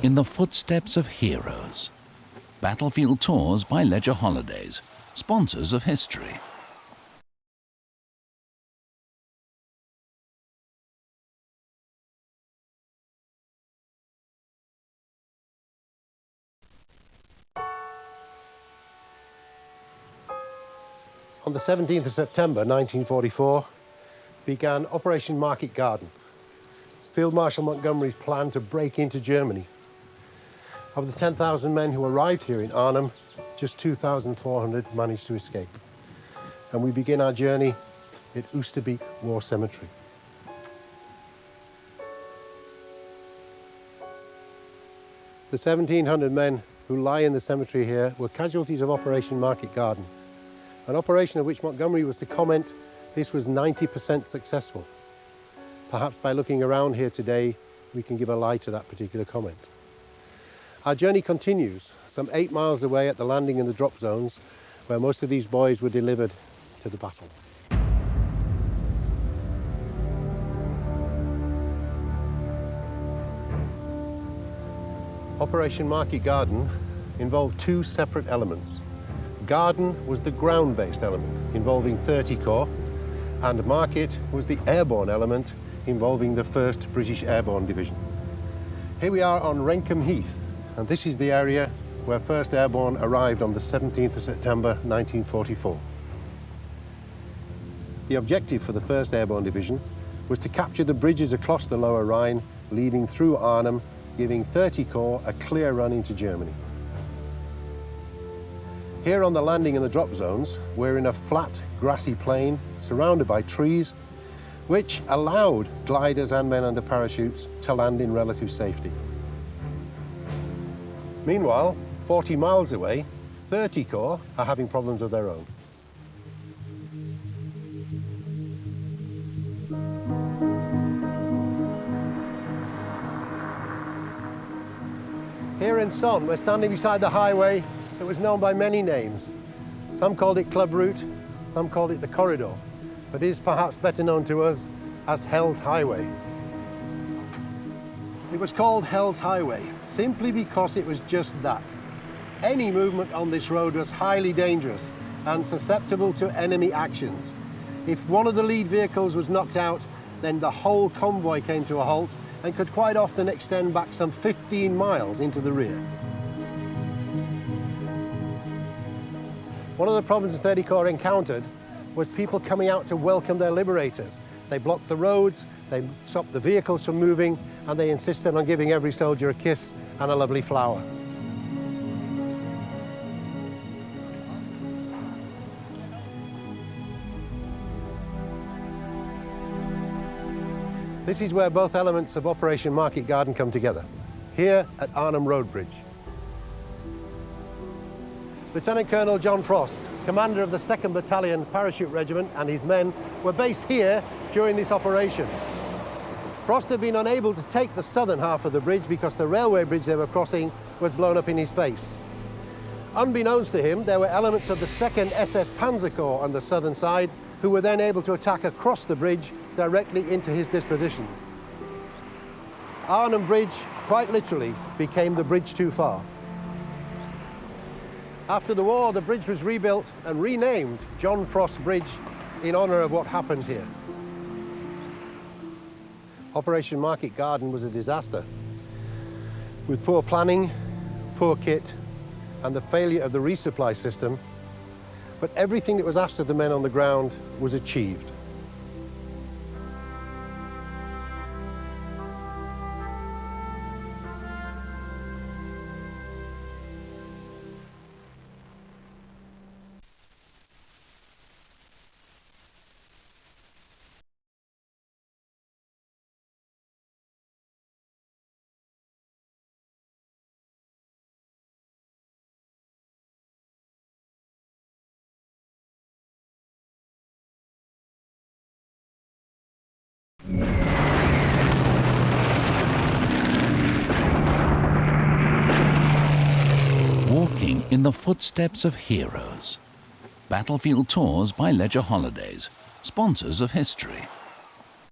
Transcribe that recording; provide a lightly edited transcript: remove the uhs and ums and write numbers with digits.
in the footsteps of heroes. Battlefield tours by Leisure Holidays, sponsors of history. On the 17th of September 1944 began Operation Market Garden, Field Marshal Montgomery's plan to break into Germany. Of the 10,000 men who arrived here in Arnhem, just 2,400 managed to escape. And we begin our journey at Oosterbeek War Cemetery. The 1,700 men who lie in the cemetery here were casualties of Operation Market Garden, an operation of which Montgomery was to comment this was 90% successful. Perhaps by looking around here today, we can give a lie to that particular comment. Our journey continues, some 8 miles away at the landing and the drop zones, where most of these boys were delivered to the battle. Operation Market Garden involved two separate elements. Garden was the ground-based element, involving 30 Corps, and Market was the airborne element, involving the 1st British Airborne Division. Here we are on Renkham Heath, and this is the area where 1st Airborne arrived on the 17th of September 1944. The objective for the 1st Airborne Division was to capture the bridges across the Lower Rhine, leading through Arnhem, giving 30 Corps a clear run into Germany. Here on the landing and the drop zones, we're in a flat, grassy plain surrounded by trees, which allowed gliders and men under parachutes to land in relative safety. Meanwhile, 40 miles away, 30 Corps are having problems of their own. Here in Son, we're standing beside the highway that was known by many names. Some called it Club Route, some called it the Corridor, but it is perhaps better known to us as Hell's Highway. It was called Hell's Highway simply because it was just that. Any movement on this road was highly dangerous and susceptible to enemy actions. If one of the lead vehicles was knocked out, then the whole convoy came to a halt and could quite often extend back some 15 miles into the rear. One of the problems the 30 Corps encountered was people coming out to welcome their liberators. They blocked the roads, they stopped the vehicles from moving, and they insisted on giving every soldier a kiss and a lovely flower. This is where both elements of Operation Market Garden come together, here at Arnhem Road Bridge. Lieutenant Colonel John Frost, commander of the 2nd Battalion Parachute Regiment, and his men were based here during this operation. Frost had been unable to take the southern half of the bridge because the railway bridge they were crossing was blown up in his face. Unbeknownst to him, there were elements of the 2nd SS Panzer Corps on the southern side who were then able to attack across the bridge directly into his dispositions. Arnhem Bridge, quite literally, became the bridge too far. After the war, the bridge was rebuilt and renamed John Frost Bridge in honour of what happened here. Operation Market Garden was a disaster, with poor planning, poor kit, and the failure of the resupply system, but everything that was asked of the men on the ground was achieved. Walking in the footsteps of heroes. Battlefield tours by Leisure Holidays, sponsors of history.